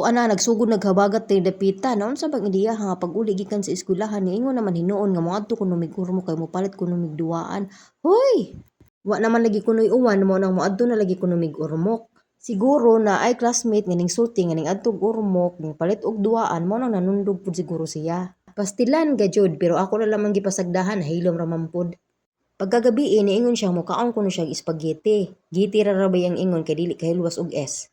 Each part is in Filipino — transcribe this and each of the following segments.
Tuan na nagsugod naghabagat tay dapita naon sa bang ideya nga pag uli gikan sa eskwelahan niingon naman hinuon nga moadto kuno migurmo kay mopalit kuno migduaan. Hoy! Wa naman lagi kunoy uwan mo nang moadto na lagi kuno migurmok. Siguro na ay classmate nga ningsulti nga ning adtog urmok ning palit og duaan mo nang nanundog pud siguro siya. Pastilan ga jud pero ako na lamang gipasagdahan hilom ra man pud. Pagkagabi niingon siya mukaon kuno siya spaghetti. Giti ra rabay ang ingon kay dili kahilwas og S.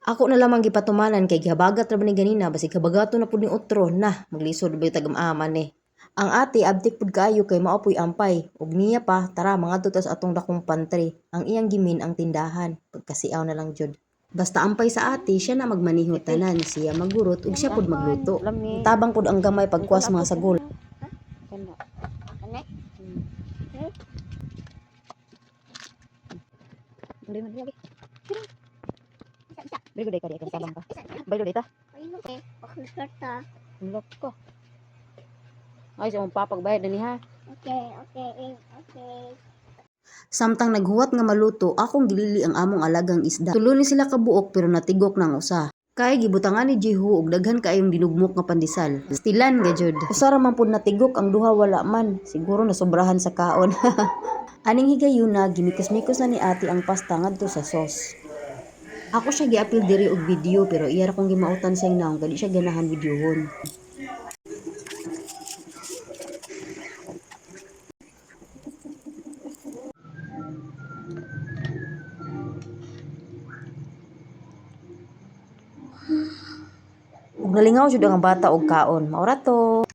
Ako na lamang gipatumanan kay gihabagat ra ba ni ganina basig habagato na pud ni utro na maglisod ba tagamaman ni. Ang ate abtik pud kaayo kay mao puy ampay ug niya pa tara mangadto ta sa atong dakong pantry. Ang iyang gimin ang tindahan pagkasiaw na lang jud. Basta ampay sa ate siya na magmaneho tanan siya magurot ug siya pud magluto. Tabang pud ang gamay pagkuas mga sagol. Beri ko day ka tabang ka. Bayro dita. Okay, pakuserta. Unlock ko. Ay sa mong papagbayad na ni ha. Okay. Samtang naghuwat nga maluto, akong gilili ang among alagang isda. Tulo ni sila kabuok pero natigok nang usa. Kay gibutangan ni Jihu og daghan kaayong dinugmok nga pandesal. Stilan ga jud. Usa ra man pud natigok ang duha wala man. Siguro nasobrahan sa kaon. Aning higayuna gimikos-mikos na ni ate ang pasta ngadto sa sauce. Ako siya giapil diri og video pero iya ra kong gimautan sa inaw kay di siya ganahan videohon. Ug nalingaw jud ang bata og kaon. Maura to.